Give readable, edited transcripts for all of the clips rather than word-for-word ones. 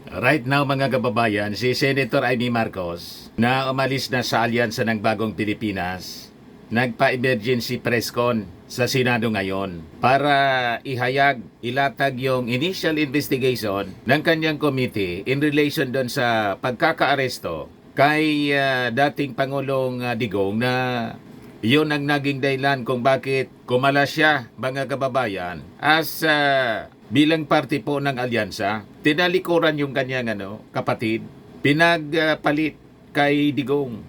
Right now mga kababayan, si Senator Amy Marcos na umalis na sa alyansa ng Bagong Pilipinas, nagpa-emergency press con sa Senado ngayon para ihayag, ilatag yung initial investigation ng kanyang committee in relation doon sa pagkakaaresto kay dating Pangulong Digong na yun ang naging dahilan kung bakit kumalas siya, mga kababayan, as bilang party po ng alyansa. Tinalikuran yung kanyang kapatid, pinagpalit kay Digong.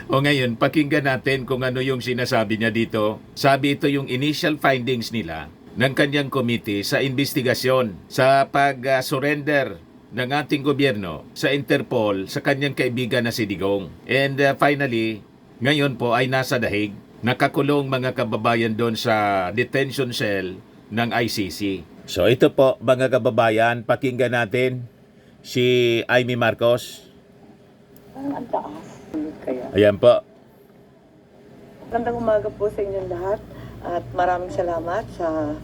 O ngayon, pakinggan natin kung ano yung sinasabi niya dito. Sabi ito yung initial findings nila ng kanyang committee sa investigasyon sa pag-surrender ng ating gobyerno sa Interpol sa kanyang kaibigan na si Digong. And finally, ngayon po ay nasa dahig, nakakulong mga kababayan doon sa detention cell ng ICC. So ito po mga kababayan, pakinggan natin si Amy Marcos. Ang taas. Kaya. Ayan po. Magandang umaga po sa inyong lahat at maraming salamat sa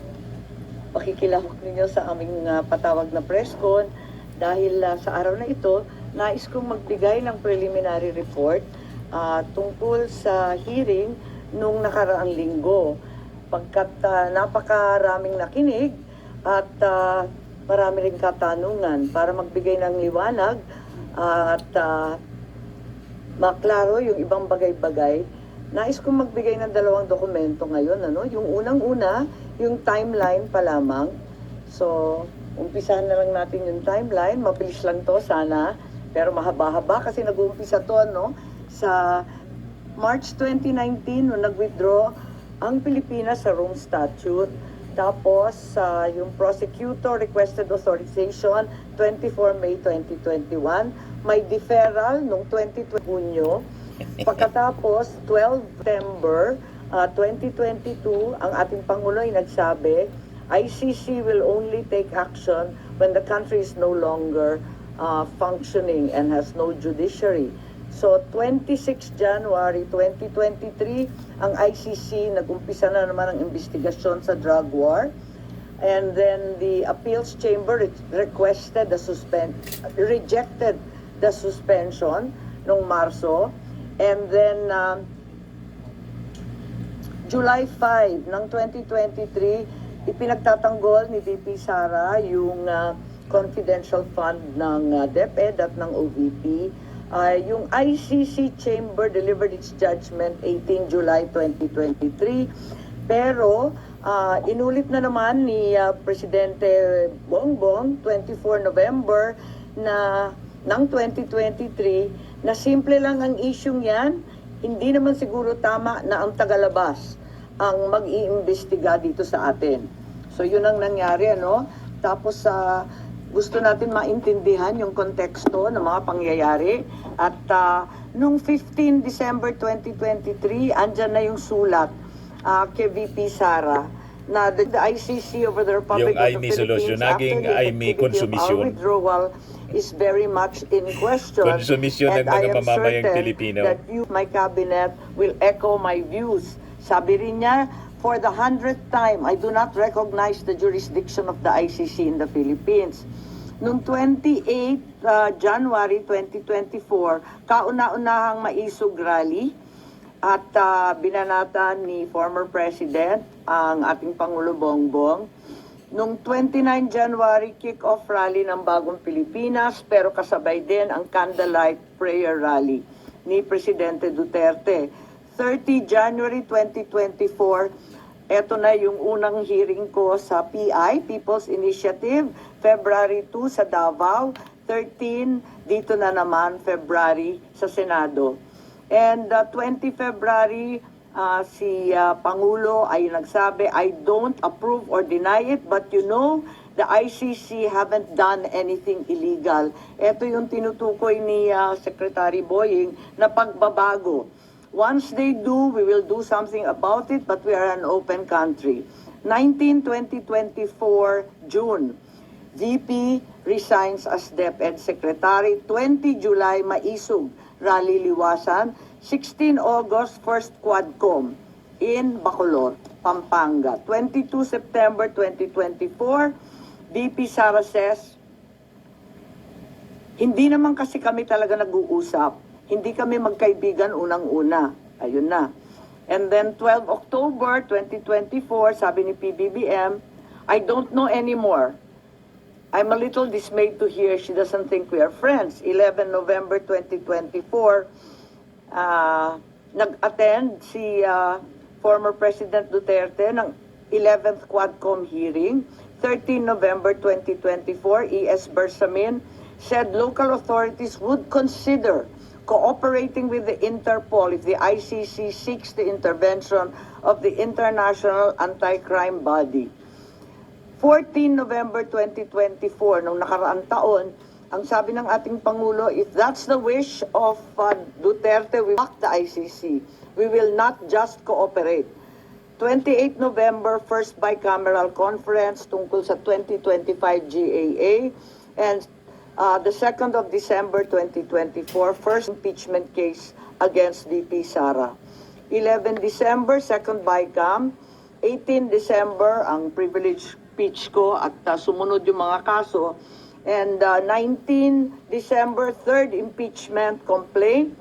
pakikilahok ninyo sa aming patawag na press con dahil sa araw na ito, nais kong magbigay ng preliminary report tungkol sa hearing nung nakaraang linggo. Pagkat napakaraming nakinig at marami rin katanungan para magbigay ng liwanag at maklaro yung ibang bagay-bagay. Nais kong magbigay ng dalawang dokumento ngayon. Yung unang-una, yung timeline pa lamang. So, umpisahan na lang natin yung timeline. Mabilis lang to sana. Pero mahaba-haba kasi nag-uumpisa to sa March 2019 nung nag-withdraw ang Pilipinas sa Rome Statute. Tapos yung prosecutor requested authorization 24 May 2021. May deferral nung 2020 Hunyo. Pagkatapos 12 September 2022 ang ating Pangulo ay nagsabi, ICC will only take action when the country is no longer functioning and has no judiciary. So, 26 January 2023, ang ICC nag-umpisa na naman ang investigasyon sa drug war. And then the appeals chamber rejected the suspension noong Marso. And then, July 5 ng 2023, ipinagtatanggol ni VP Sara yung confidential fund ng DepEd at ng OVP. Yung ICC Chamber delivered its judgment 18 July 2023. Pero inulit na naman ni Presidente Bongbong 24 November ng 2023 na simple lang ang isyung yan. Hindi naman siguro tama na ang tagalabas ang mag-iimbestiga dito sa atin. So yun ang nangyari, Tapos gusto natin maintindihan yung konteksto ng mga pangyayari. At nung 15 December 2023, andyan na yung sulat kay VP Sara na the ICC over the Republic of the Philippines after the activity of our withdrawal is very much in question. And I am certain that you, my cabinet, will echo my views. Sabi rin niya, for the 100th time, I do not recognize the jurisdiction of the ICC in the Philippines. Noong 28 January 2024, kauna-unahang maisog rally at binanata ni former President ang ating Pangulo Bongbong. Noong 29 January, kick-off rally ng Bagong Pilipinas, pero kasabay din ang candlelight prayer rally ni Presidente Duterte. 30 January 2024, eto na yung unang hearing ko sa PI, People's Initiative, February 2 sa Davao, 13 dito na naman February sa Senado. And 20 February, si Pangulo ay nagsabi, I don't approve or deny it, but the ICC haven't done anything illegal. Ito yung tinutukoy ni Secretary Boying na pagbabago. Once they do, we will do something about it, but we are an open country. 19-2024, June, VP resigns as DepEd Secretary. 20 July, maisog, rally liwasan. 16 August, first Quadcom in Bacolod, Pampanga. 22 September 2024, VP Sara says, Hindi naman kasi kami talaga nag-uusap. Hindi kami magkaibigan unang-una. Ayun na. And then 12 October 2024, sabi ni PBBM, I don't know anymore. I'm a little dismayed to hear she doesn't think we are friends. 11 November 2024, nag-attend si former President Duterte ng 11th Quadcom hearing. 13 November 2024, E.S. Bersamin said local authorities would consider cooperating with the Interpol if the ICC seeks the intervention of the International Anti-Crime Body. 14 November 2024, nung nakaraang taon, ang sabi ng ating Pangulo, if that's the wish of Duterte, we back the ICC. We will not just cooperate. 28 November, first bicameral conference tungkol sa 2025 GAA. And the 2nd of December 2024, first impeachment case against VP Sara. 11 December, second bicam. 18 December, ang privilege speech ko at sumunod yung mga kaso. And 19 December, third impeachment complaint.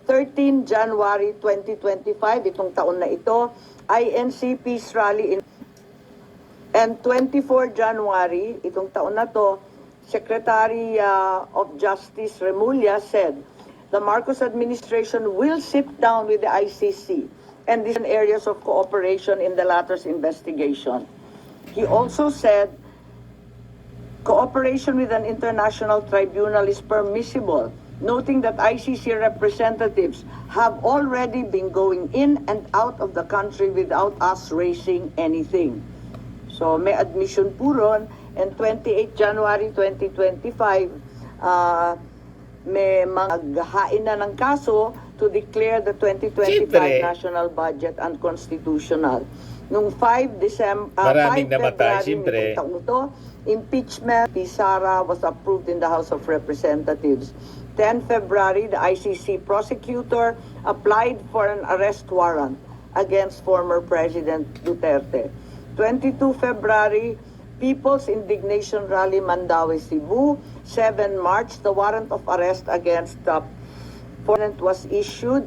13 January 2025, itong taon na ito, INC Peace Rally. And 24 January, itong taon na to, Secretary of Justice Remulla said, the Marcos administration will sit down with the ICC and these areas of cooperation in the latter's investigation. He also said cooperation with an international tribunal is permissible, noting that ICC representatives have already been going in and out of the country without us raising anything. So may admission po ron, and 28 January 2025, may maghain na ng kaso to declare the 2025 Siyempre. national budget unconstitutional. Nung 5 December, Maraming 5 namatay, February siyempre. nitong taong ito, impeachment, Sara was approved in the House of Representatives. 10 February, the ICC prosecutor applied for an arrest warrant against former President Duterte. 22 February, People's Indignation Rally Mandaue, Cebu. 7 March, the warrant of arrest against the opponent was issued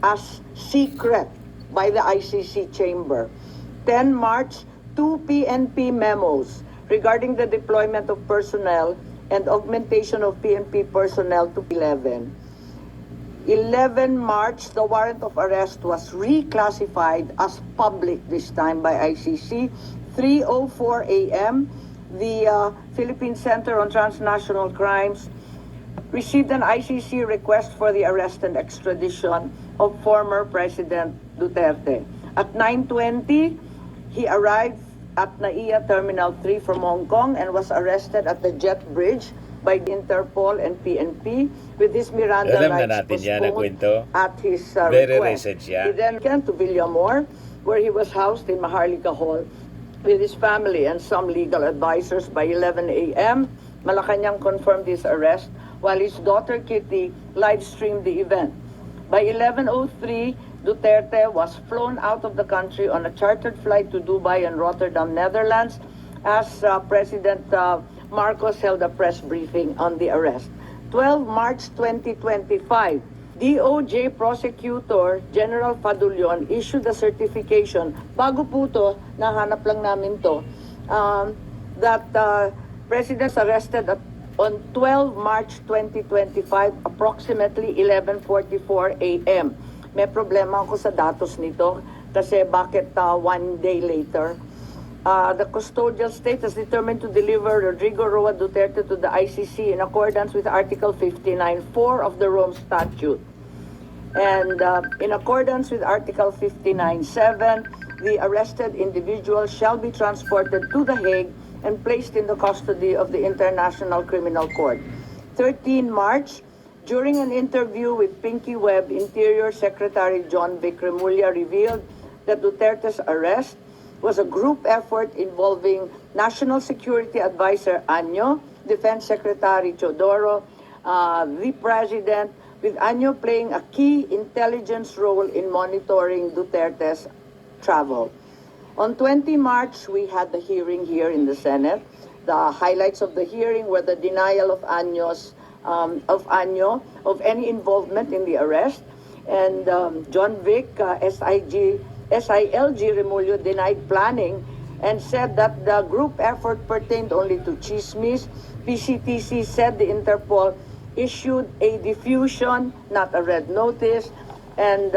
as secret by the ICC chamber. 10 March, 2 PNP memos regarding the deployment of personnel and augmentation of PNP personnel to 11. 11 March, the warrant of arrest was reclassified as public this time by ICC. 3:04 a.m., the Philippine Center on Transnational Crimes received an ICC request for the arrest and extradition of former President Duterte. At 9:20, he arrived at NAIA Terminal 3 from Hong Kong and was arrested at the Jet Bridge by Interpol and PNP with his Miranda Alam na rights natin yan na postponed kwento. at his Very request. recent siya. He then went to Villamor, where he was housed in Maharlika Hall with his family and some legal advisors by 11 a.m. Malacanang confirmed his arrest while his daughter Kitty live-streamed the event. By 11:03, Duterte was flown out of the country on a chartered flight to Dubai and Rotterdam, Netherlands, as President Marcos held a press briefing on the arrest. 12 March 2025, DOJ Prosecutor General Fadulion issued a certification, bago po to, nahanap lang namin to, that President arrested on 12 March 2025, approximately 11:44 a.m. May problema ako sa datos nito kasi bakit 1 day later. The custodial state has determined to deliver Rodrigo Roa Duterte to the ICC in accordance with Article 59.4 of the Rome Statute. And in accordance with Article 59.7, the arrested individual shall be transported to The Hague and placed in the custody of the International Criminal Court. 13 March, during an interview with Pinky Webb, Interior Secretary John Vic Remulla revealed that Duterte's arrest was a group effort involving National Security Advisor Anyo, Defense Secretary Teodoro, the President, with Anyo playing a key intelligence role in monitoring Duterte's travel. On 20 March, we had the hearing here in the Senate. The highlights of the hearing were the denial of Anyo's of Anyo of any involvement in the arrest. And John Vic, SILG Remulyo denied planning and said that the group effort pertained only to chismis. PCTC said the Interpol issued a diffusion, not a red notice. And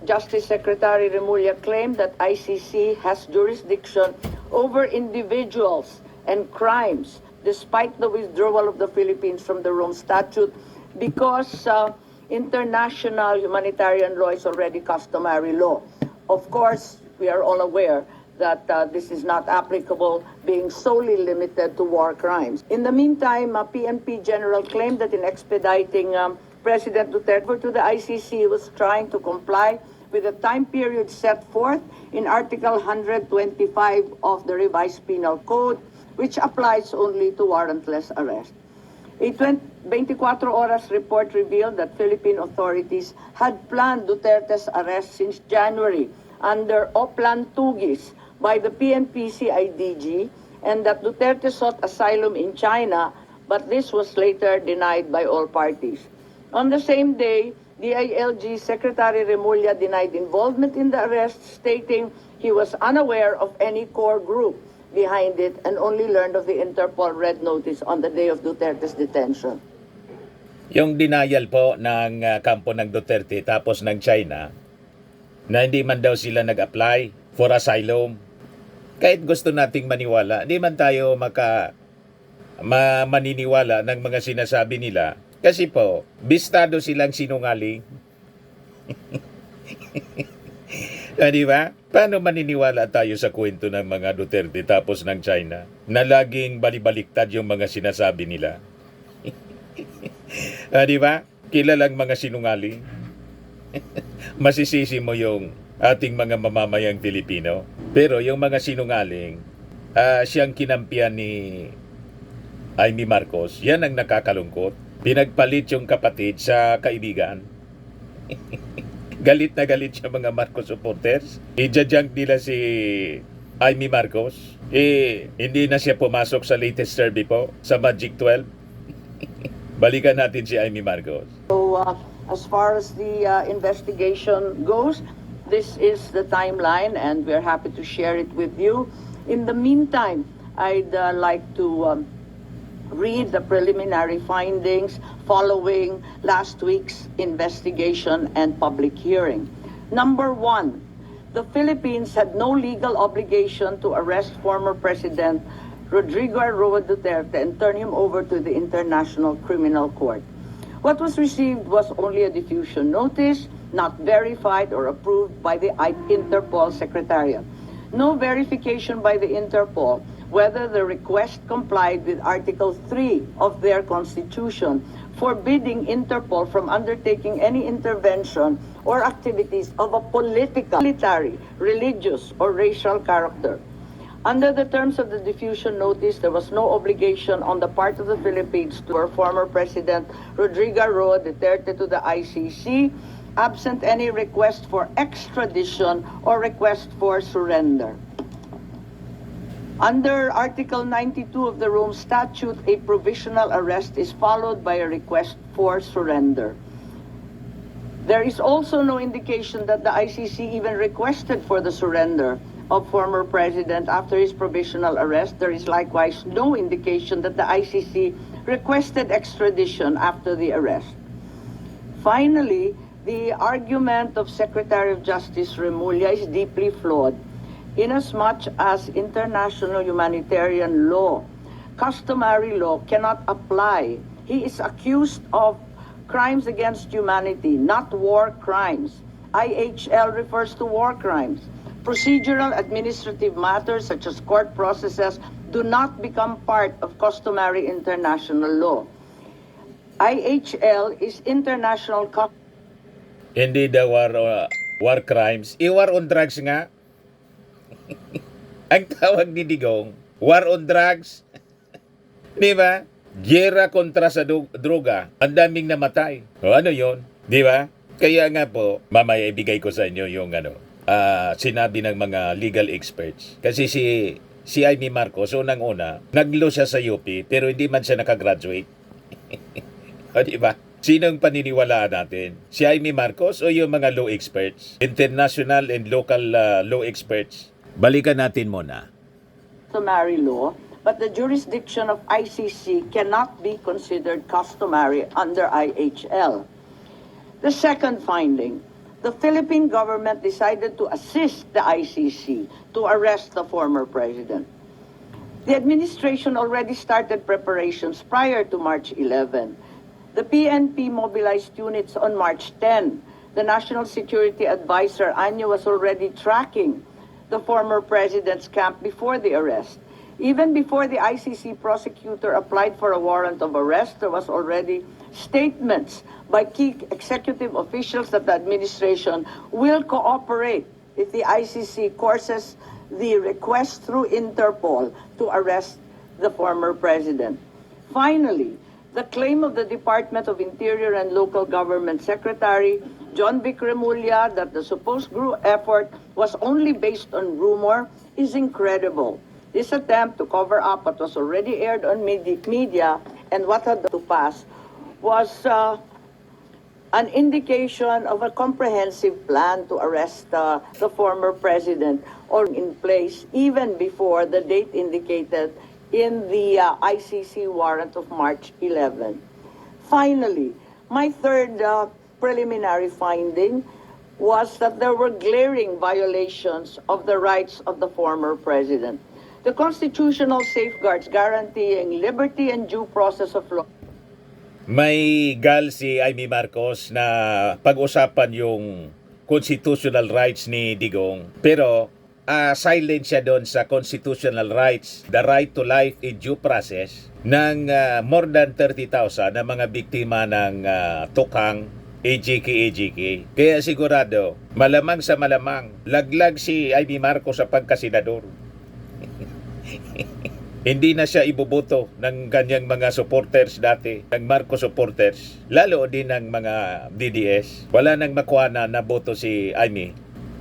Justice Secretary Remulla claimed that ICC has jurisdiction over individuals and crimes despite the withdrawal of the Philippines from the Rome Statute because international humanitarian law is already customary law. Of course, we are all aware that this is not applicable, being solely limited to war crimes. In the meantime, PNP General claimed that in expediting President Duterte to the ICC was trying to comply with the time period set forth in Article 125 of the Revised Penal Code, which applies only to warrantless arrest. A 24 Horas report revealed that Philippine authorities had planned Duterte's arrest since January under Oplan Tugis by the PNP CIDG, and that Duterte sought asylum in China, but this was later denied by all parties. On the same day, DILG Secretary Remulla denied involvement in the arrest, stating he was unaware of any core group behind it and only learned of the Interpol red notice on the day of Duterte's detention. Yung denial po ng kampo ng Duterte tapos ng China na hindi man daw sila nag-apply for asylum. Kahit gusto nating maniwala, hindi man tayo maniniwala ng mga sinasabi nila. Kasi po, bistado silang sinungaling. Di ba? Paano maniniwala tayo sa kwento ng mga Duterte tapos ng China na laging balibaliktad yung mga sinasabi nila? Di ba? Kilalang mga sinungaling. Masisisi mo yung ating mga mamamayang Pilipino. Pero yung mga sinungaling, siyang kinampihan ni Amy Marcos, yan ang nakakalungkot. Pinagpalit yung kapatid sa kaibigan. Galit na galit siya mga Marcos supporters. I-judge nila si Amy Marcos. Hindi na siya pumasok sa latest survey po, sa Magic 12. Balikan natin si Amy Marcos. So, as far as the investigation goes, this is the timeline and we're happy to share it with you. In the meantime, I'd like to read the preliminary findings following last week's investigation and public hearing. Number one, the Philippines had no legal obligation to arrest former President Rodrigo Roa Duterte and turn him over to the International Criminal Court. What was received was only a diffusion notice, not verified or approved by the Interpol Secretariat. No verification by the Interpol whether the request complied with Article 3 of their Constitution, forbidding Interpol from undertaking any intervention or activities of a political, military, religious, or racial character. Under the terms of the diffusion notice, there was no obligation on the part of the Philippines to our former President Rodrigo Roa Duterte to the ICC, absent any request for extradition or request for surrender. Under Article 92 of the Rome Statute, a provisional arrest is followed by a request for surrender. There is also no indication that the ICC even requested for the surrender of former President after his provisional arrest. There is likewise no indication that the ICC requested extradition after the arrest. Finally, the argument of Secretary of Justice Remulla is deeply flawed, inasmuch as international humanitarian law, customary law, cannot apply. He is accused of crimes against humanity, not war crimes. IHL refers to war crimes. Procedural administrative matters such as court processes do not become part of customary international law. IHL is international. Hindi daw war crimes. War on drugs nga. Ang tawag ni Digong, war on drugs. Di ba? Giyera kontra sa droga. Ang daming namatay. O ano yon? Di ba? Kaya nga po, mamaya ibigay ko sa inyo yung sinabi ng mga legal experts. Kasi si Amy Marcos, unang-una, naglo siya sa UP, pero hindi man siya nakagraduate. O diba? Sinong paniniwalaan natin? Si Amy Marcos o yung mga law experts? International and local law experts? Balikan natin muna. Customary law, but the jurisdiction of ICC cannot be considered customary under IHL. The second finding, the Philippine government decided to assist the ICC to arrest the former president. The administration already started preparations prior to March 11. The PNP mobilized units on March 10. The National Security Advisor, Anyo, was already tracking the former president's camp before the arrest. Even before the ICC prosecutor applied for a warrant of arrest, there was already statements by key executive officials that the administration will cooperate if the ICC courses the request through Interpol to arrest the former president. Finally, the claim of the Department of Interior and Local Government Secretary John Vic Remulla that the supposed group effort was only based on rumor is incredible. This attempt to cover up what was already aired on media and what had to pass was an indication of a comprehensive plan to arrest the former president, or in place even before the date indicated in the ICC warrant of March 11. Finally, my third preliminary finding was that there were glaring violations of the rights of the former president. The constitutional safeguards guaranteeing liberty and due process of law. May gal si Amy Marcos na pag-usapan yung constitutional rights ni Digong, pero silent siya doon sa constitutional rights, the right to life in due process ng more than 30,000 na mga biktima ng tukang AJK. Kaya sigurado, malamang sa malamang, laglag si Amy Marcos sa pagkasenador. Hindi na siya iboboto ng kanyang mga supporters dati, ng Marcos supporters, lalo din ng mga DDS. Wala nang makuha na boto si Amy.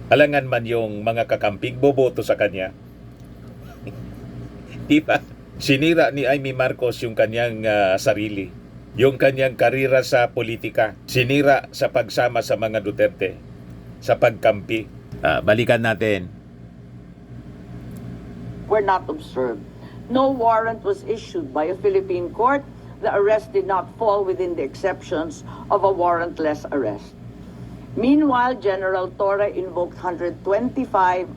Alangan man yung mga kakamping boboto sa kanya. Diba? Sinira ni Amy Marcos yung kanyang sarili, yung kanyang karira sa politika. Sinira sa pagsama sa mga Duterte, sa pagkampi. Balikan natin. Were not observed. No warrant was issued by a Philippine court. The arrest did not fall within the exceptions of a warrantless arrest. Meanwhile, General Torre invoked 125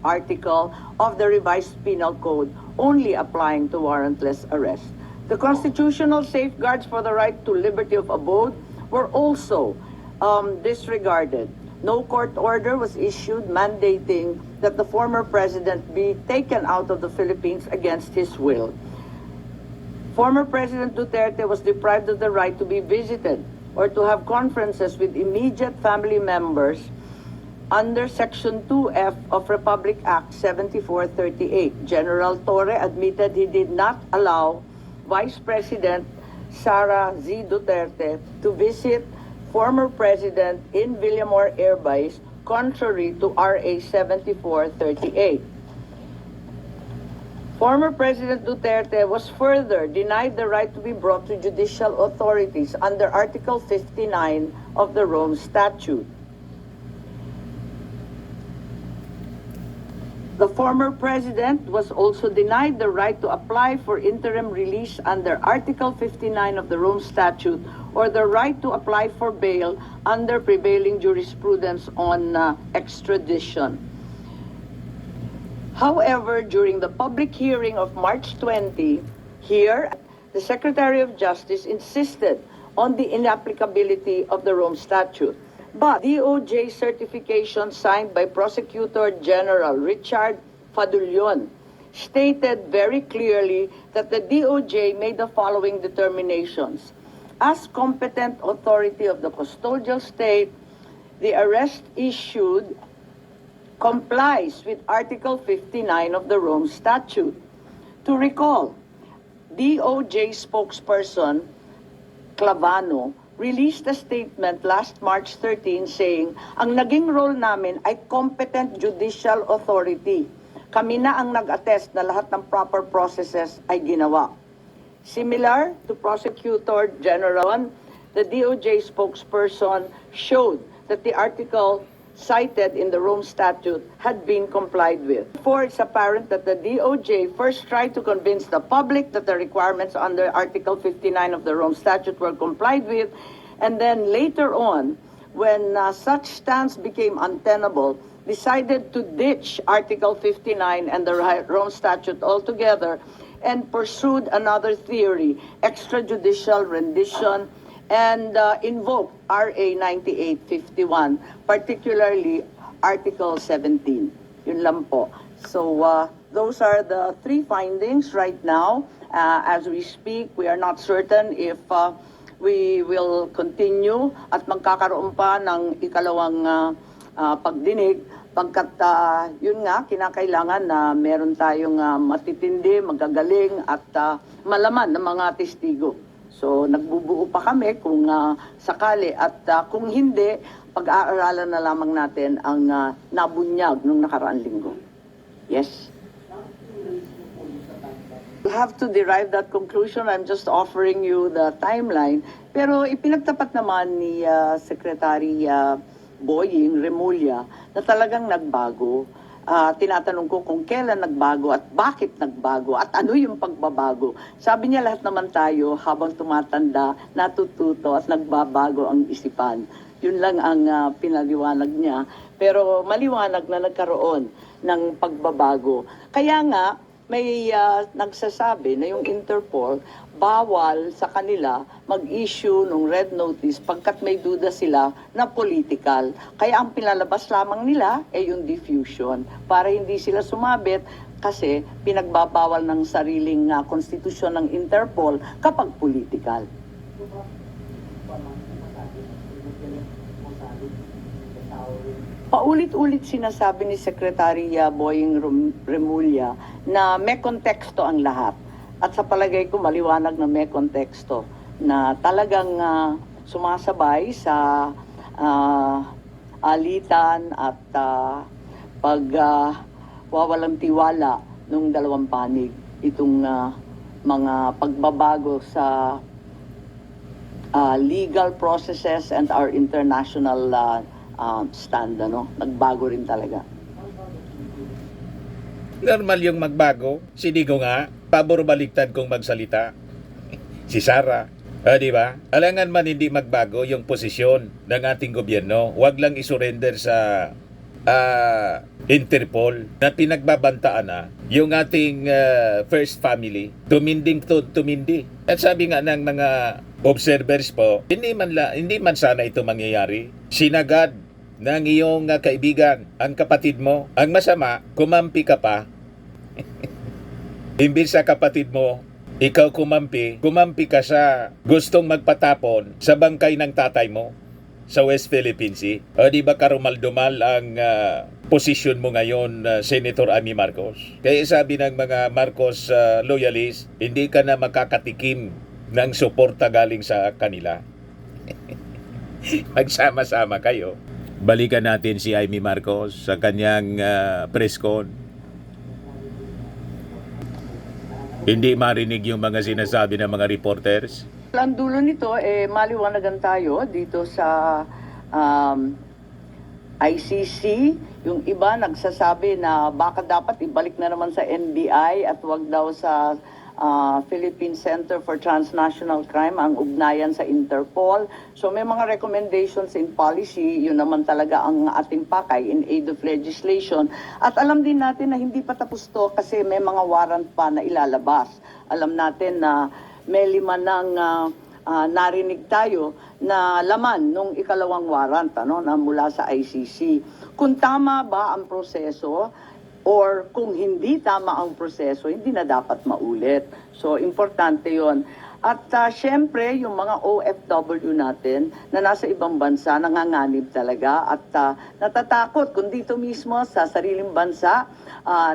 article of the revised penal code only applying to warrantless arrest. The constitutional safeguards for the right to liberty of abode were also disregarded. No court order was issued mandating that the former president be taken out of the Philippines against his will. Former President Duterte was deprived of the right to be visited or to have conferences with immediate family members under Section 2F of Republic Act 7438. General Torre admitted he did not allow Vice President Sara Z. Duterte to visit former president in Villamor Air Base, contrary to RA 7438. Former President Duterte was further denied the right to be brought to judicial authorities under Article 59 of the Rome Statute. The former president was also denied the right to apply for interim release under Article 59 of the Rome Statute or the right to apply for bail under prevailing jurisprudence on extradition. However, during the public hearing of March 20, here, the Secretary of Justice insisted on the inapplicability of the Rome Statute. But DOJ certification signed by Prosecutor General Richard Fadulion stated very clearly that the DOJ made the following determinations. As competent authority of the custodial state, the arrest issued complies with Article 59 of the Rome Statute. To recall, DOJ spokesperson Clavano released a statement last March 13 saying, ang naging role namin ay competent judicial authority. Kami na ang nag-attest na lahat ng proper processes ay ginawa. Similar to Prosecutor General, the DOJ spokesperson showed that the article cited in the Rome Statute had been complied with. Therefore, it's apparent that the DOJ first tried to convince the public that the requirements under Article 59 of the Rome Statute were complied with, and then later on, when such stance became untenable, decided to ditch Article 59 and the Rome Statute altogether and pursued another theory, extrajudicial rendition, and invoked RA 9851, particularly Article 17. Yun lang po. So those are the three findings right now. As we speak, we are not certain if we will continue at magkakaroon pa ng ikalawang pagdinig pagkat yun nga, kinakailangan na meron tayong matitindi, magagaling at malaman ng mga testigo. So nagbubuo pa kami kung sakali at kung hindi, pag-aaralan na lamang natin ang nabunyag nung nakaraang linggo. Yes? You have to derive that conclusion. I'm just offering you the timeline. Pero ipinagtapat naman ni Secretary Boying Remulla na talagang nagbago. Tinatanong ko kung kailan nagbago at bakit nagbago at ano yung pagbabago. Sabi niya lahat naman tayo habang tumatanda, natututo at nagbabago ang isipan. Yun lang ang pinaliwanag niya. Pero maliwanag na nagkaroon ng pagbabago. Kaya nga, may nagsasabi na yung Interpol bawal sa kanila mag-issue ng red notice pagkat may duda sila na political. Kaya ang pinalabas lamang nila ay yung diffusion para hindi sila sumabit kasi pinagbabawal ng sariling konstitusyon ng Interpol kapag political. Paulit-ulit sinasabi ni Secretary Boying Remulla na may konteksto ang lahat. At sa palagay ko maliwanag na may konteksto na talagang sumasabay sa alitan at pagwawalang tiwala ng dalawang panig itong mga pagbabago sa legal processes and our international stand, nagbago rin talaga. Normal yung magbago. Si Digo nga, pabor baliktad kung magsalita. Si Sara, di ba? Alangan man hindi magbago yung posisyon ng ating gobyerno. Huwag lang isurrender sa Interpol na pinagbabantaan na yung ating first family. Tumindi. At sabi nga ng mga observers po, hindi man sana ito mangyayari. Sinagad ng iyong kaibigan, ang kapatid mo. Ang masama, kumampi ka pa. Imbis sa kapatid mo, ikaw kumampi ka sa gustong magpatapon sa bangkay ng tatay mo sa West Philippine Sea. O di ba karumal-dumal ang posisyon mo ngayon, Senator Amy Marcos? Kaya sabi ng mga Marcos loyalists, hindi ka na makakatikim ng suporta galing sa kanila. Magsama-sama kayo. Balikan natin si Amy Marcos sa kanyang press con. Hindi marinig yung mga sinasabi ng mga reporters. Ang dulo nito, maliwanagan tayo dito sa ICC. Yung iba nagsasabi na baka dapat ibalik na naman sa NBI at wag daw sa Philippine Center for Transnational Crime ang ugnayan sa Interpol. So may mga recommendations in policy, yun naman talaga ang ating pakay in aid of legislation. At alam din natin na hindi pa tapos to kasi may mga warrant pa na ilalabas. Alam natin na may 5 nang narinig tayo na laman nung ikalawang warrant na mula sa ICC. Kung tama ba ang proseso, or kung hindi tama ang proseso, hindi na dapat maulit. So, importante yon. At syempre, yung mga OFW natin na nasa ibang bansa, nanganganib talaga at natatakot kung dito mismo sa sariling bansa,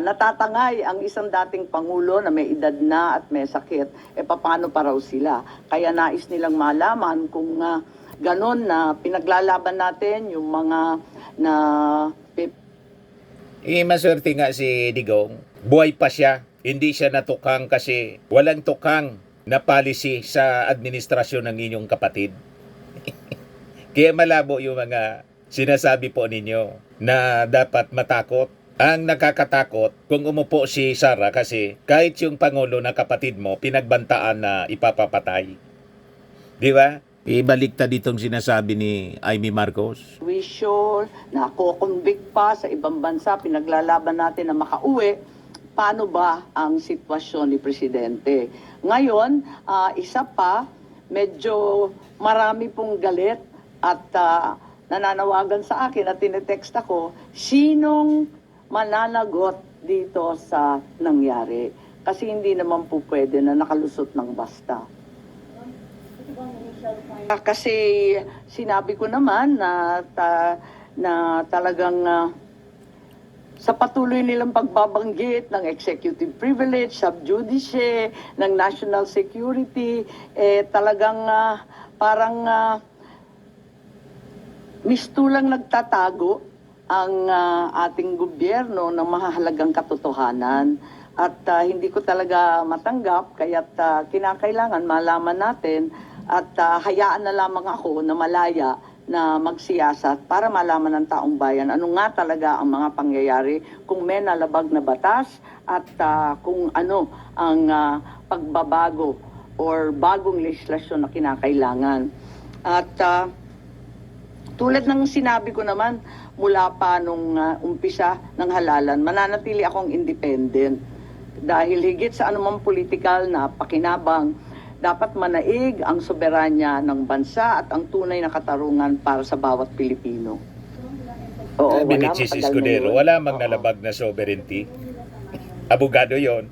natatangay ang isang dating Pangulo na may edad na at may sakit. Paano pa raw sila? Kaya nais nilang malaman kung ganon na pinaglalaban natin yung mga na Maswerte nga si Digong. Buhay pa siya. Hindi siya natukang kasi walang tukang na policy sa administrasyon ng inyong kapatid. Kaya malabo yung mga sinasabi po ninyo na dapat matakot. Ang nakakatakot kung umupo si Sara kasi kahit yung Pangulo na kapatid mo pinagbantaan na ipapapatay. Di ba? Ibaliktad ditong sinasabi ni Amy Marcos. Wisyo, nako-convict pa sa ibang bansa, pinaglalaban natin na makauwi. Paano ba ang sitwasyon ni Presidente? Ngayon, isa pa, medyo marami pong galit at nananawagan sa akin at tinetext ako, sinong mananagot dito sa nangyari? Kasi hindi naman po pwede na nakalusot ng basta. Kasi sinabi ko naman na talagang sa patuloy nilang pagbabanggit ng executive privilege, sub judice, ng national security, talagang parang mistulang nagtatago ang ating gobyerno ng mahahalagang katotohanan. At hindi ko talaga matanggap, kaya't kinakailangan malaman natin at hayaan na lamang ako na malaya na magsiyasat para malaman ng taong bayan ano nga talaga ang mga pangyayari, kung may nalabag na batas at kung ano ang pagbabago or bagong legislasyon na kinakailangan. At tulad ng sinabi ko naman mula pa nung umpisa ng halalan, mananatili akong independent dahil higit sa anumang politikal na pakinabang, dapat manaig ang soberanya ng bansa at ang tunay na katarungan para sa bawat Pilipino. Oo, Sabi ni Chis Escudero, wala mang nalabag na sovereignty. Abogado yon.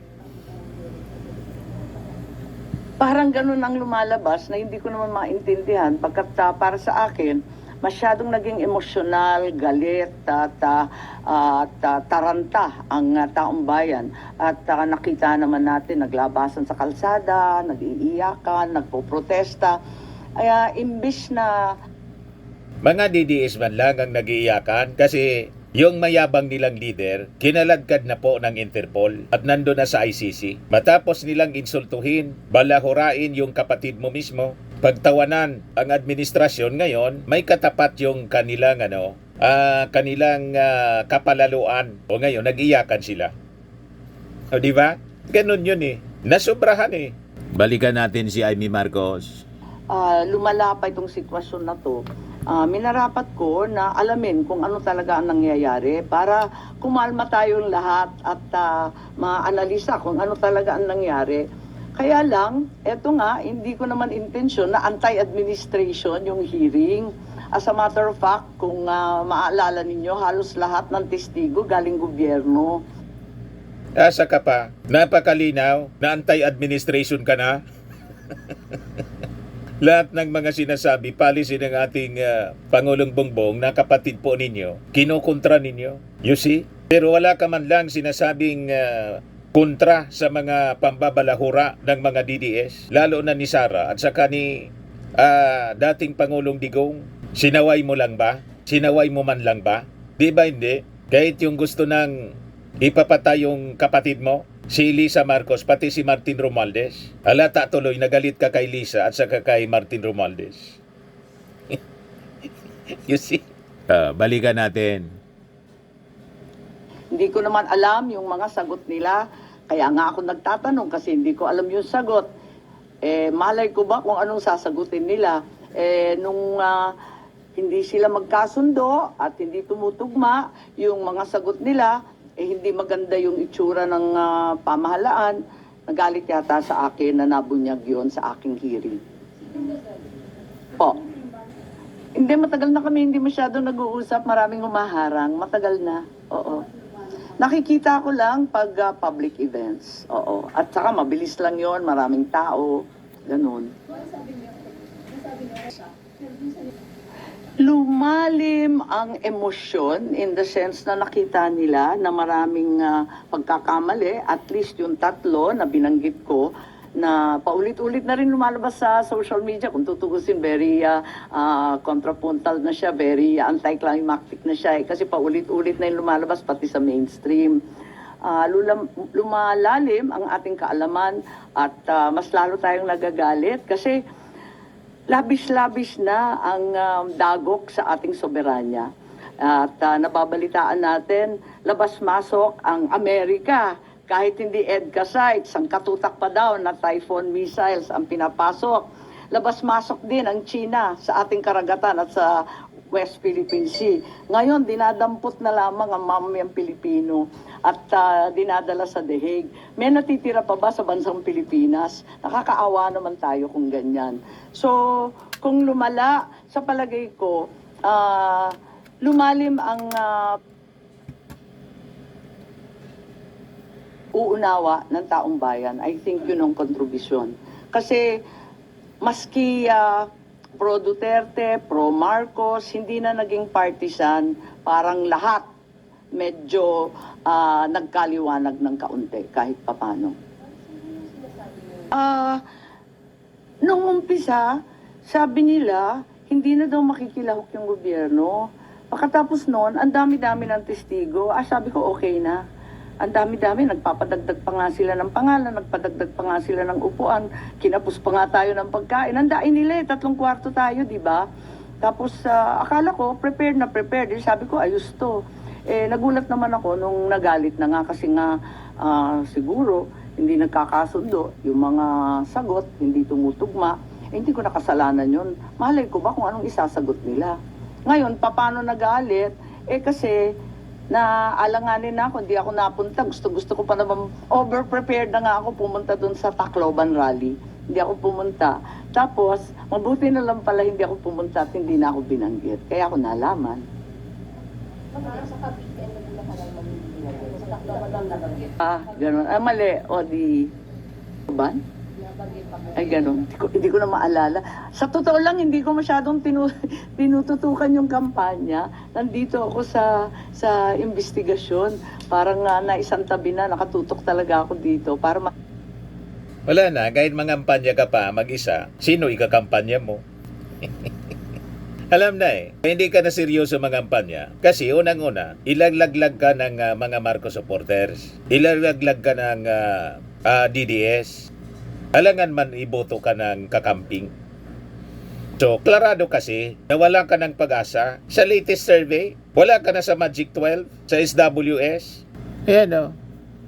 Parang ganun ang lumalabas na hindi ko naman maintindihan pagkat para sa akin, masyadong naging emosyonal, galit at taranta ang taong bayan. At nakita naman natin naglabasan sa kalsada, nag-iiyakan, nagpoprotesta. Kaya imbis na Mga DDS man lang ang nag-iiyakan kasi yung mayabang nilang leader, kinaladkad na po ng Interpol at nando na sa ICC. Matapos nilang insultuhin, balahurain yung kapatid mo mismo, pagtawanan ang administrasyon ngayon, may katapat yung kanilang kapalaluan. O ngayon, nag-iyakan sila. O di ba? Ganun yun eh. Nasobrahan eh. Balikan natin si Amy Marcos. lumala pa itong sitwasyon na to, minarapat ko na alamin kung ano talaga ang nangyayari para kumalma tayong lahat at maanalisa kung ano talaga ang nangyari. Kaya lang, eto nga, hindi ko naman intensyon na anti-administration yung hearing. As a matter of fact, kung maaalala ninyo, halos lahat ng testigo galing gobyerno. Asa ka pa? Napakalinaw na anti-administration ka na? Lahat ng mga sinasabi, policy ng ating Pangulong Bongbong na kapatid po ninyo, kinukontra ninyo. You see? Pero wala ka man lang sinasabing kontra sa mga pambabalahura ng mga DDS, lalo na ni Sara at saka ni dating Pangulong Digong. Sinaway mo lang ba? Sinaway mo man lang ba? Di ba hindi? Kahit yung gusto ng ipapatay yung kapatid mo, si Lisa Marcos, pati si Martin Romualdez. Halata tuloy, nagalit ka kay Lisa at saka kay Martin Romualdez. You see? Balikan natin. Hindi ko naman alam yung mga sagot nila. Kaya nga ako nagtatanong kasi hindi ko alam yung sagot. Malay ko ba kung anong sasagutin nila? Nung hindi sila magkasundo at hindi tumutugma yung mga sagot nila, hindi maganda yung itsura ng pamahalaan, nagalit yata sa akin na nabunyag yon sa aking hearing. Po. Hindi, matagal na kami, hindi masyadong nag-uusap, maraming humaharang, matagal na, oo. Nakikita ko lang pag public events, oo. At saka mabilis lang yon, maraming tao, ganun. Lumalim ang emosyon in the sense na nakita nila na maraming pagkakamali, at least yung tatlo na binanggit ko, na paulit-ulit na rin lumalabas sa social media. Kung tutugusin, very contrapuntal na siya, very anticlimactic na siya. Kasi paulit-ulit na yung lumalabas pati sa mainstream. lumalalim ang ating kaalaman at mas lalo tayong nagagalit kasi labis-labis na ang dagok sa ating soberanya. At nababalitaan natin, labas-masok ang Amerika. Kahit hindi EDCA sites, ang katutak pa daw na Typhoon missiles ang pinapasok. Labas-masok din ang China sa ating karagatan at sa West Philippine Sea. Ngayon, dinadampot na lamang ang mamamayang Pilipino at dinadala sa The Hague. May natitira pa ba sa bansang Pilipinas? Nakakaawa naman tayo kung ganyan. So, kung lumala, sa palagay ko, lumalim ang uunawa ng taong bayan. I think yun ang kontribusyon. Kasi, maski pro Duterte, pro Marcos, hindi na naging partisan, parang lahat medyo nagkaliwanag ng kaunti kahit papano. Nung umpisa, sabi nila, hindi na daw makikilahok yung gobyerno. Pagkatapos noon, ang dami-dami ng testigo. Sabi ko, okay na. Ang dami-dami, nagpapadagdag pa nga sila ng pangalan, nagpadagdag pa nga sila ng upuan, kinapos pa nga tayo ng pagkain. Handain nila 3 kwarto tayo, di ba? Tapos akala ko, prepared na prepared. Sabi ko, ayos to. Nagulat naman ako nung nagalit na nga kasi nga siguro hindi nagkakasundo. Yung mga sagot, hindi tumutugma. Hindi ko nakasalanan yun. Malay ko ba kung anong isasagot nila? Ngayon, paano nagalit? Kasi na alanganin na ako, hindi ako napunta. Gusto ko pa naman, over-prepared na nga ako pumunta dun sa Tacloban Rally. Hindi ako pumunta. Tapos, mabuti na lang pala hindi ako pumunta at hindi na ako binanggit. Kaya ako nalaman. Sa Cavite, na ka lang mamimili. Sa Tacloban lang nabanggit. Ganun. Mali. O di... Ban? Ay, ganun. Hindi ko na maalala. Sa totoo lang, hindi ko masyadong tinututukan yung kampanya. Nandito ako sa investigasyon. Parang naisang tabi na, nakatutok talaga ako dito. Wala na, kahit mangampanya ka pa mag-isa, sino ikakampanya mo? Alam na hindi ka na seryoso mangampanya. Kasi unang-una, ilaglaglag ka ng mga Marcos supporters. Ilaglaglag ka ng DDS. Alangan man iboto ka ng kakamping. So, klarado kasi na wala ka ng pag-asa. Sa latest survey, wala ka na sa Magic 12, sa SWS. Ayan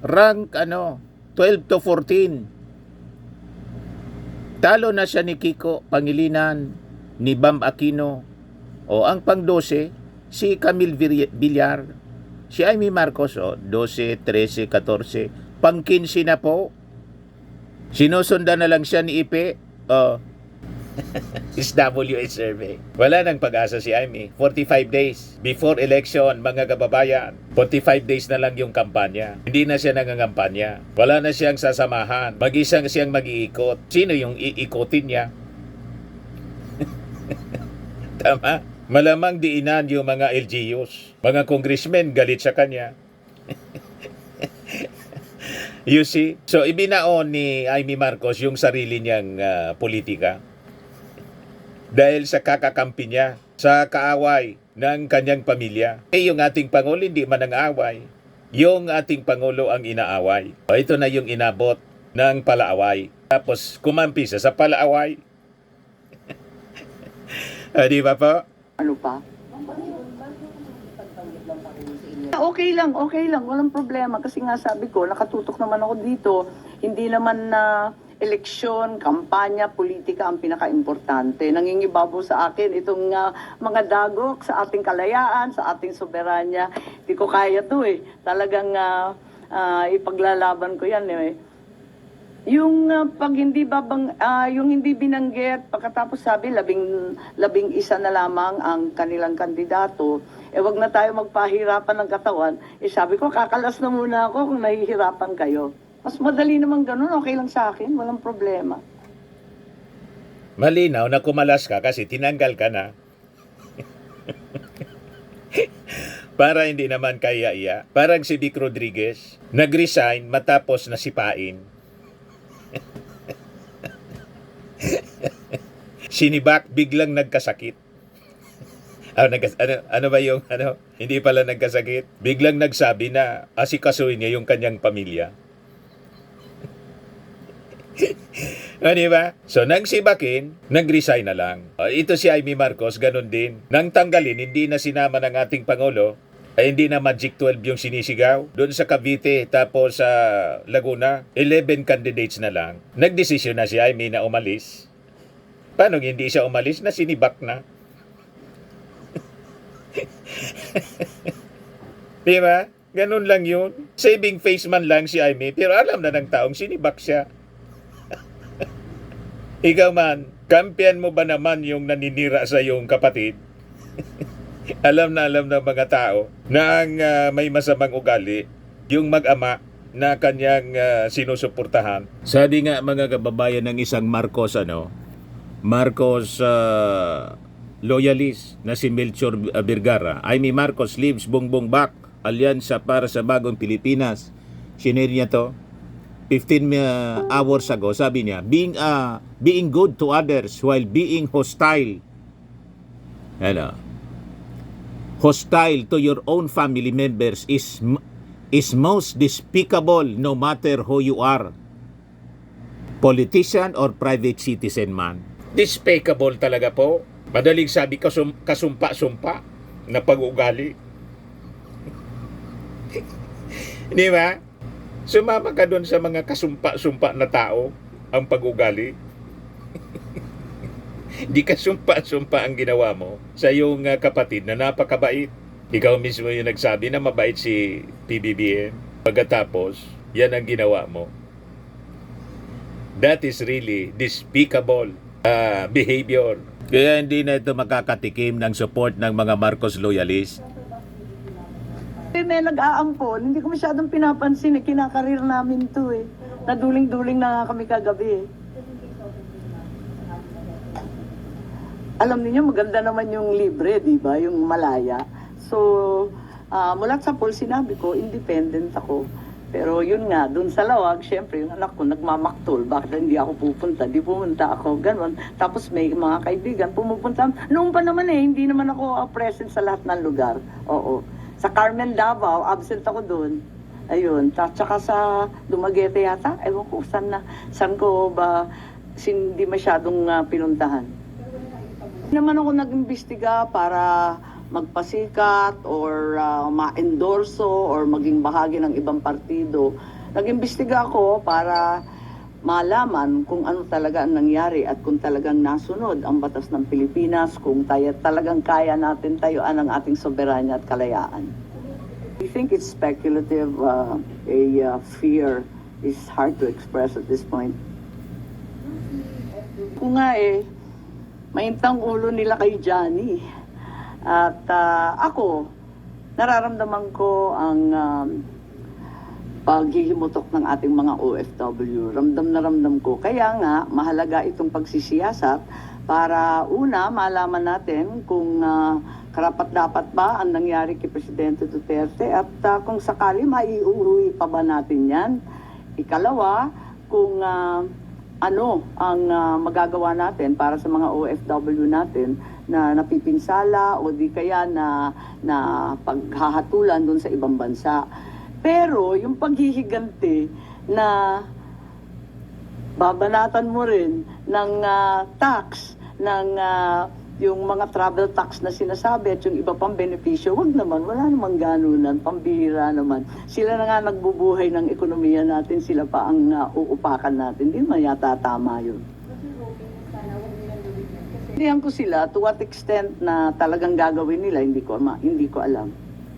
rank 12 to 14. Talo na siya ni Kiko Pangilinan, ni Bam Aquino. O ang pang-12, si Camille Villar, si Amy Marcos, 12, 13, 14. Pang-15 na po. Sinusundan na lang siya ni Ipe. SWS survey. Wala nang pag-asa si Amy. 45 days before election, mga kababayan. 45 days na lang yung kampanya. Hindi na siya nangangampanya. Wala na siyang sasamahan. Mag-isang siyang mag-iikot. Sino yung iikotin niya? Tama? Malamang diinan yung mga LGUs. Mga congressmen galit sa kanya. You see? So, ibinaon ni Amy Marcos yung sarili niyang politika. Dahil sa kakakampi niya, sa kaaway ng kanyang pamilya. Yung ating Pangulo hindi man ang away. Yung ating Pangulo ang inaaway. Ito na yung inabot ng palaaway. Tapos, kumampi siya sa palaaway. Di ba po? Ano pa? Okay lang. Walang problema. Kasi nga sabi ko, nakatutok naman ako dito. Hindi naman na eleksyon, kampanya, politika ang pinaka-importante. Nangingibabaw sa akin itong mga dagok sa ating kalayaan, sa ating soberanya. Hindi ko kaya to Talagang ipaglalaban ko yan Yung pag hindi yung hindi binanggit, pagkatapos sabi 11 na lamang ang kanilang kandidato, wag na tayo magpahirapan ng katawan. Sabi ko, kakalas na muna ako kung nahihirapan kayo. Mas madali naman ganun, okay lang sa akin, walang problema. Malinaw na kumalas ka kasi tinanggal ka na. Para hindi naman kaya-iya. Parang si Vic Rodriguez, nag-resign matapos na sipain. Sinibak, biglang nagkasakit. Ano ba yung hindi pala nagkasakit? Biglang nagsabi na asikasuhin niya yung kanyang pamilya. Di ba? So, nang sibakin, nag-resign na lang. Ito si Amy Marcos, ganun din. Nang tanggalin, hindi na sinama ng ating Pangulo, ay hindi na Magic 12 yung sinisigaw. Doon sa Cavite, tapos sa Laguna, 11 candidates na lang. Nagdesisyon na si Amy na umalis. Paano hindi siya umalis na sinibak na? Di ba? Ganun lang yun. Saving face man lang si Amy, pero alam na ng taong sinibak siya. Ikaw man, kampiyan mo ba naman yung naninira sa iyong kapatid? alam na ng mga tao na ang may masamang ugali, yung mag-ama na kanyang sinusuportahan. Sabi nga mga kababayan ng isang Marcos, Marcos loyalist na si Melchor Vergara, Amy Marcos leaves Bongbong Bak, alyansa para sa bagong Pilipinas. Sinare niya to 15 hours ago. Sabi niya, being good to others while being hostile. Hostile to your own family members is most despicable no matter who you are. Politician or private citizen man. Despicable talaga po. Madaling sabi kasumpa-sumpa na pag-ugali. Di ba? Sumama ka doon sa mga kasumpa-sumpa na tao ang pag-ugali. Di kasumpa-sumpa ang ginawa mo sa iyong kapatid na napakabait. Ikaw mismo yung nagsabi na mabait si PBBM. Pagkatapos, yan ang ginawa mo. That is really despicable behavior. Kaya hindi na ito makakatikim ng support ng mga Marcos loyalists. May nag-aampon, hindi ko masyadong pinapansin kinakarir namin to Naduling-duling na nga kami kagabi Alam niyo maganda naman yung libre, di ba? Yung malaya. So, mula sa poll, sinabi ko, independent ako. Pero yun nga, dun sa Lawag, syempre, yung anak ko nagmamaktol. Bakit hindi ako pupunta? Di pumunta ako, ganon. Tapos may mga kaibigan, pumupunta. Noong pa naman hindi naman ako present sa lahat ng lugar. Oo. Sa Carmen Davao, absent ako doon. Ayun. Tsaka sa Dumaguete yata. Ewan ko, saan ko ba hindi masyadong pinuntahan. Hindi naman ako nag-imbestiga para magpasikat or ma-endorso or maging bahagi ng ibang partido. Nag-imbestiga ako para malaman kung ano talaga ang nangyari at kung talagang nasunod ang batas ng Pilipinas, kung talagang kaya natin tayuan ang ating soberanya at kalayaan. I think it's speculative. Fear is hard to express at this point. Kung nga maintang ulo nila kay Johnny. At ako, nararamdaman ko ang paghihimutok ng ating mga OFW. Ramdam na ramdam ko. Kaya nga, mahalaga itong pagsisiyasat para una, malaman natin kung karapat-dapat ba ang nangyari kay Presidente Duterte at kung sakali maiuwi pa ba natin yan. Ikalawa, kung ano ang magagawa natin para sa mga OFW natin na napipinsala o di kaya na paghahatulan doon sa ibang bansa. Pero yung paghihiganti na babanatan mo rin ng tax, ng yung mga travel tax na sinasabi at yung iba pang benepisyo, wag naman, wala namang ganunan, pambihira naman. Sila na nga nagbubuhay ng ekonomiya natin, sila pa ang uupakan natin. Hindi man yata tama yun. Hindihan ko sila to what extent na talagang gagawin nila, hindi ko alam.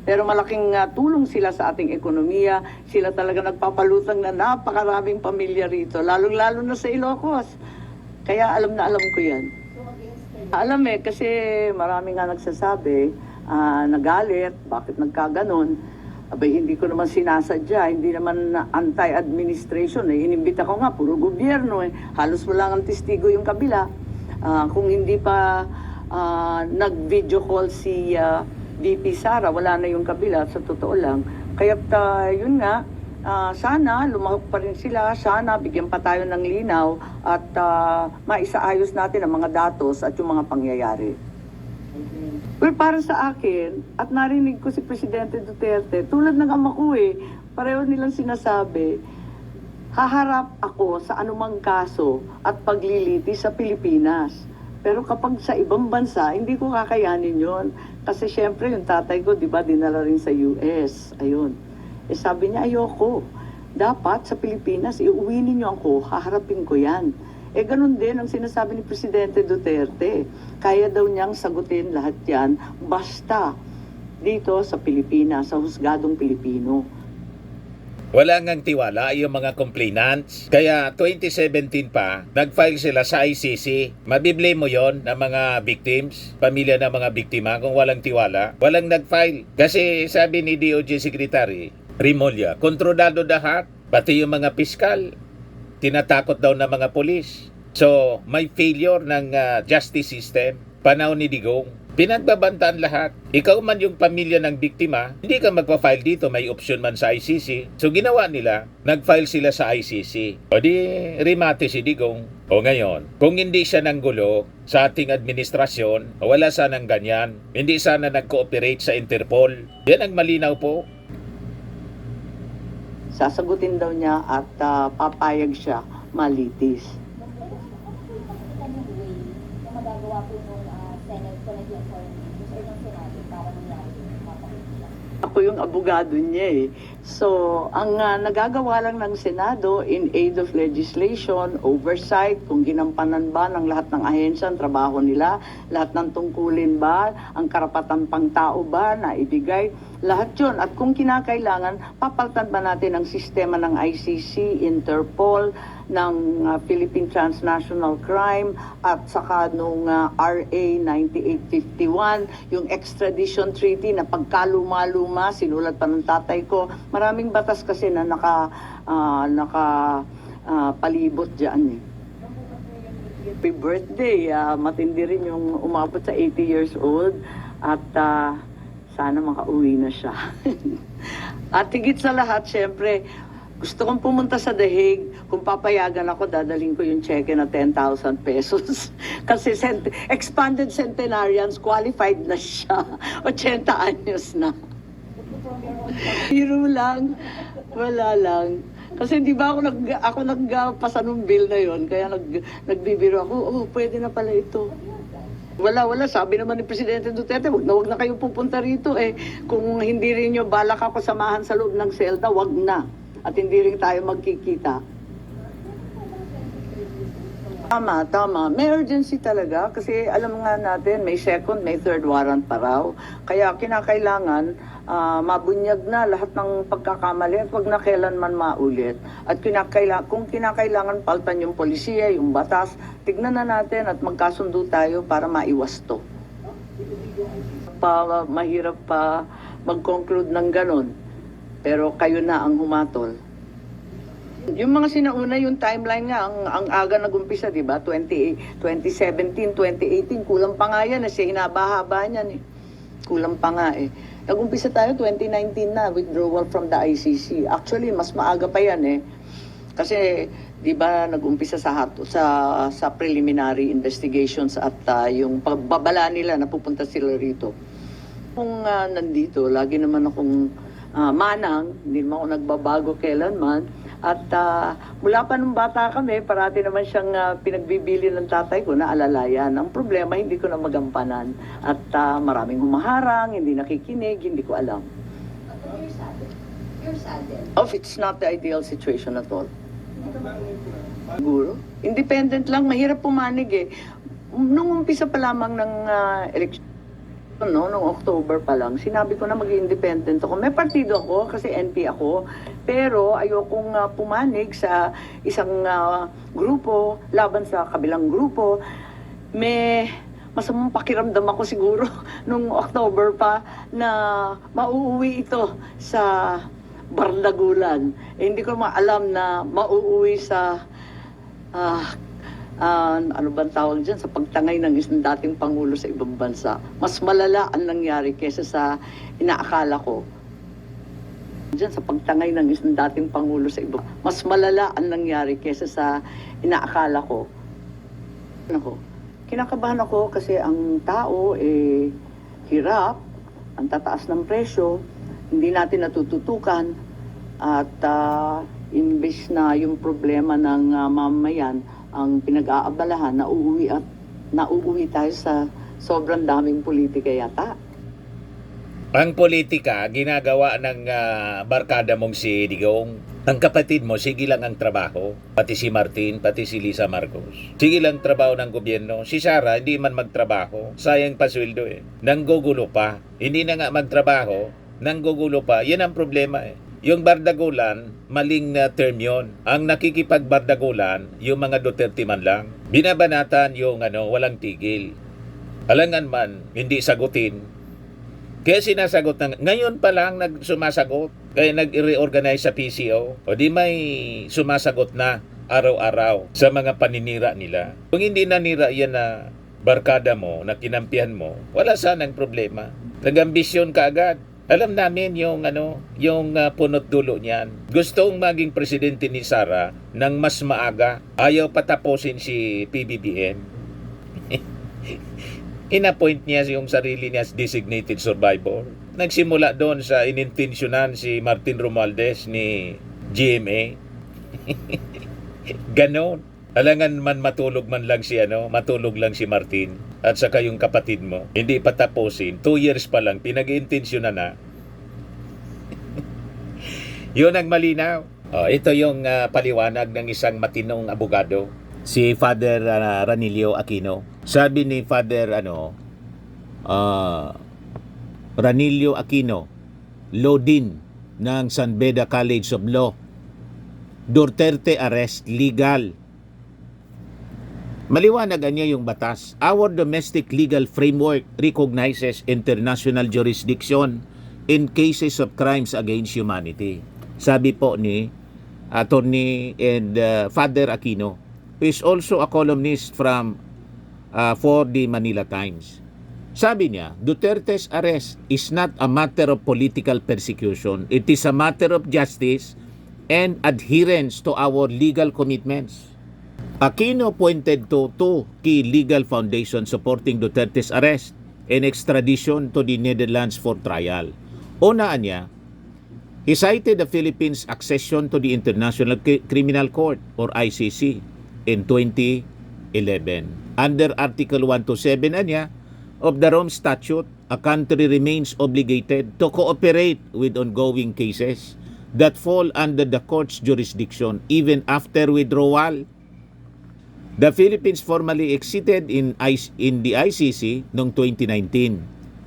Pero malaking tulong sila sa ating ekonomiya. Sila talaga nagpapalutang na napakaraming pamilya rito, lalong-lalo na sa Ilocos. Kaya alam na alam ko yan. Alam kasi marami nga nagsasabi, nagalit, bakit nagkaganon. Abay, hindi ko naman sinasadya, hindi naman anti-administration. Inimbita ko nga, puro gobyerno. Halos wala ang testigo yung kabila. Kung hindi pa nag-video call si VP Sara, wala na yung kabila, sa totoo lang. Kaya yun nga, sana lumahok pa rin sila, sana bigyan pa tayo ng linaw at maisaayos natin ang mga datos at yung mga pangyayari. Well, para sa akin, at narinig ko si Presidente Duterte, tulad ng ama ko pareho nilang sinasabi, haharap ako sa anumang kaso at paglilitis sa Pilipinas. Pero kapag sa ibang bansa, hindi ko kakayanin yon. Kasi syempre, yung tatay ko, di ba, dinala rin sa US. Ayun. Sabi niya, ayoko. Dapat sa Pilipinas, iuwi ninyo ako, haharapin ko yan. Ganun din ang sinasabi ni Presidente Duterte. Kaya daw niyang sagutin lahat yan, basta dito sa Pilipinas, sa husgadong Pilipino. Wala ngang tiwala yung mga complainants. Kaya 2017 pa, nag-file sila sa ICC. Mabiblame mo yon ng mga victims, pamilya ng mga biktima kung walang tiwala. Walang nag-file. Kasi sabi ni DOJ Secretary Rimulya, kontrolado lahat, pati yung mga piskal. Tinatakot daw ng mga polis. So, may failure ng justice system. Panahon ni Digong. Pinagbabantaan lahat. Ikaw man yung pamilya ng biktima, hindi ka magpa-file dito, may option man sa ICC. So ginawa nila, nag-file sila sa ICC. O di, rimate si Digong. O ngayon, kung hindi siya nanggulo sa ating administrasyon, wala sanang ganyan. Hindi sana nag-cooperate sa Interpol. Yan ang malinaw po. Sasagutin daw niya at papayag siya malitis. Yung way na magagawa po nung Senate Committee on Foreign Affairs or ng Senado para mangyari yung mapakita. Ako yung abogado niya So, ang nagagawa lang ng Senado in aid of legislation, oversight, kung ginampanan ba ng lahat ng ahensya ang trabaho nila, lahat ng tungkulin ba, ang karapatan pang tao ba na ibigay, lahat yun. At kung kinakailangan, papalitan ba natin ang sistema ng ICC, Interpol, ng Philippine Transnational Crime, at saka nung RA 9851, yung extradition treaty na pagkaluma-luma, sinulat pa ng tatay ko. Maraming batas kasi na palibot dyan Happy birthday. Matindi rin yung umabot sa 80 years old at sana makauwi na siya. At higit sa lahat, syempre, gusto kong pumunta sa The Hague. Kung papayagan ako, dadaling ko yung cheque na 10,000 pesos. Kasi expanded centenarians, qualified na siya. 80 anyos na. Biro lang. Wala lang. Kasi di ba ako nagpasa nung bill na yon, kaya nagbibiro ako, pwede na pala ito. Wala. Sabi naman ni Presidente Duterte, wag na kayo pupunta rito Kung hindi rin nyo balak ako samahan sa loob ng selda, wag na. At hindi rin tayo magkikita. Tama. May urgency talaga kasi alam nga natin may second, may third warrant pa raw. Kaya kinakailangan mabunyag na lahat ng pagkakamali at wag na kailanman maulit. At kung kinakailangan paltan yung polisiya, yung batas, tignan na natin at magkasundo tayo para maiwas to. Mahirap pa mag-conclude ng ganun. Pero kayo na ang humatol. Yung mga sinauna, yung timeline nga, ang aga nag-umpisa, di ba? 2017, 2018, kulang pa nga yan. Hinaba-haba niyan Kulang pa nga Nag-umpisa tayo 2019 na, withdrawal from the ICC. Actually, mas maaga pa yan Kasi, di ba, nag-umpisa sa preliminary investigations at yung pagbabala nila, napupunta sila rito. Kung nandito, lagi naman akong manang, hindi naman ako nagbabago kailanman. At mula pa nung bata kami, parati naman siyang pinagbibili ng tatay ko na alalayan. Ang problema, hindi ko na magampanan. At maraming humaharang, hindi nakikinig, hindi ko alam. You're saddened. It's not the ideal situation at all. Siguro. Independent lang, mahirap pumanig Nung umpisa pa lamang ng eleksyon, noong October pa lang, sinabi ko na mag-independent ako. May partido ako kasi NP ako, pero ayokong pumanig sa isang grupo laban sa kabilang grupo. May masamang pakiramdam ako siguro nung October pa na mauuwi ito sa Bardagulan. Hindi ko maalam na mauuwi sa ano bang tawag dyan, sa pagtangay ng isang dating Pangulo sa ibang bansa. Mas malala ang nangyari kesa sa inaakala ko. Dyan, sa pagtangay ng isang dating Pangulo sa ibang bansa. Mas malala ang nangyari kesa sa inaakala ko. kinakabahan ako kasi ang tao hirap, ang tataas ng presyo, hindi natin natututukan at imbes na yung problema ng mamamayan ang pinag-aabalahan, nauuwi tayo sa sobrang daming politika yata. Ang politika, ginagawa ng barkada mong si Digong. Ang kapatid mo, sige lang ang trabaho. Pati si Martin, pati si Lisa Marcos. Sige lang trabaho ng gobyerno. Si Sara, hindi man magtrabaho. Sayang pa sweldo Nanggugulo pa. Hindi na nga magtrabaho, nanggugulo pa. Yan ang problema Yung bardagulan, maling term yun. Ang nakikipagbardagulan, yung mga Duterte man lang. Binabanatan yung walang tigil. Alangan man, hindi sagutin. Kaya sinasagot ngayon pa lang sumasagot. Kaya nag-reorganize sa PCO. O di may sumasagot na araw-araw sa mga paninira nila. Kung hindi nanira yan na barkada mo, na kinampihan mo, wala sanang problema. Nag-ambisyon ka agad. Alam namin yung punot dulo niyan. Gustong maging presidente ni Sara ng mas maaga. Ayaw patapusin si PBBM. Inappoint niya yung sarili niya as designated survivor. Nagsimula doon sa inintensyonan si Martin Romualdez ni GMA. Ganon. Alangan man matulog lang si Martin at saka yung kapatid mo. Hindi pa tapusin. 2 years pa lang, pinag-intensyonan na. Yun ang malinaw. Ito yung paliwanag ng isang matinong abogado. Si Father Ranilio Aquino. Sabi ni Father Ranilio Aquino, Law Dean ng San Beda College of Law. Duterte arrest legal. Maliwanag niya yung batas. Our domestic legal framework recognizes international jurisdiction in cases of crimes against humanity. Sabi po ni Attorney and Father Aquino, who is also a columnist for the Manila Times. Sabi niya, Duterte's arrest is not a matter of political persecution. It is a matter of justice and adherence to our legal commitments. Aquino pointed to two key legal foundations supporting Duterte's arrest and extradition to the Netherlands for trial. Unaan niya, he cited the Philippines' accession to the International Criminal Court or ICC in 2011. Under Article 127 niya of the Rome Statute, a country remains obligated to cooperate with ongoing cases that fall under the court's jurisdiction even after withdrawal. The Philippines formally exited in the ICC noong 2019.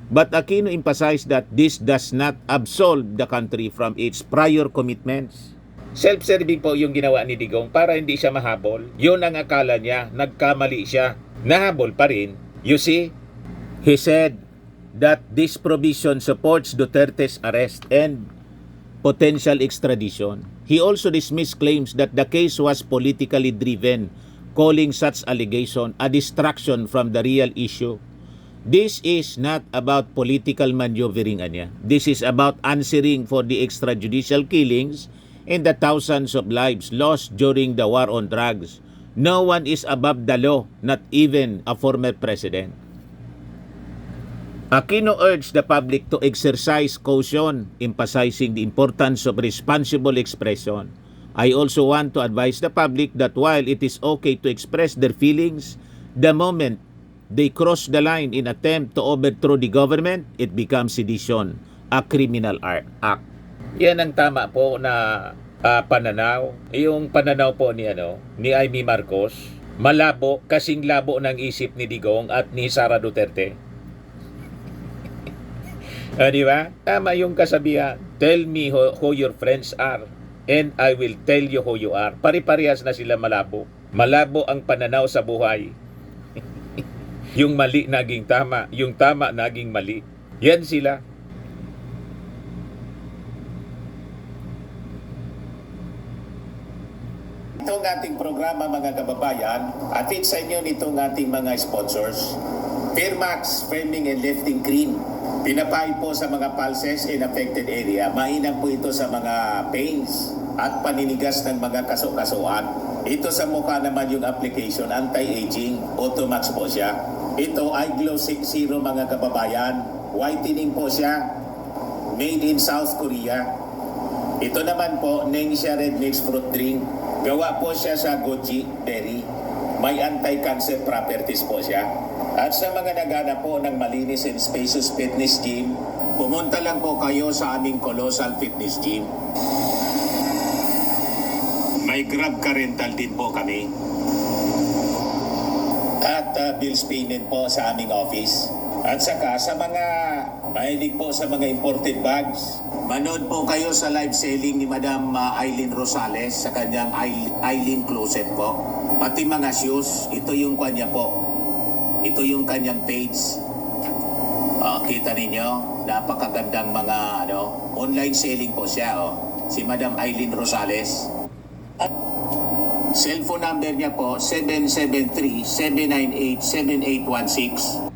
But Aquino emphasized that this does not absolve the country from its prior commitments. Self-serving po yung ginawa ni Digong para hindi siya mahabol. Yun ang akala niya, nagkamali siya. Nahabol pa rin. You see, he said that this provision supports Duterte's arrest and potential extradition. He also dismissed claims that the case was politically driven, calling such allegation a distraction from the real issue. This is not about political maneuvering niya. This is about answering for the extrajudicial killings and the thousands of lives lost during the war on drugs. No one is above the law, not even a former president. Aquino urged the public to exercise caution, emphasizing the importance of responsible expression. I also want to advise the public that while it is okay to express their feelings, the moment they cross the line in attempt to overthrow the government, it becomes sedition, a criminal act. Yan ang tama po na pananaw. Yung pananaw po ni Amy Marcos, malabo, kasing labo ng isip ni Digong at ni Sara Duterte. Di ba? Tama yung kasabihan. Tell me who your friends are and I will tell you who you are. Pari-parehas na sila malabo. Malabo ang pananaw sa buhay. Yung mali naging tama, yung tama naging mali. Yan sila. Itong ating programa mga kababayan, atid sa inyo nitong ating mga sponsors. Fairmax Firming and Lifting Cream. Pinapain po sa mga pulses in affected area. Mainam po ito sa mga pains at paninigas ng mga kaso-kasuan. Ito sa mukha naman yung application, anti-aging, Automax po siya. Ito ay Glow 60 mga kababayan. Whitening po siya. Made in South Korea. Ito naman po, Nengxia Red Mix Fruit Drink. Gawa po siya sa goji berry. May anti-cancer properties po siya. At sa mga nagana po ng malinis and spacious fitness gym, pumunta lang po kayo sa aming Colossal Fitness Gym. May Grab car rental din po kami. At bills payment po sa aming office. At saka sa mga mahilig po sa mga imported bags, manood po kayo sa live selling ni Madam Aileen Rosales sa kanyang Aileen Closet po. Pati mga shoes, ito yung kanya po. Ito yung kanyang page. Kita ninyo, napakagandang mga online selling po siya. Si Madam Aileen Rosales. Cellphone number niya po 773-798-7816.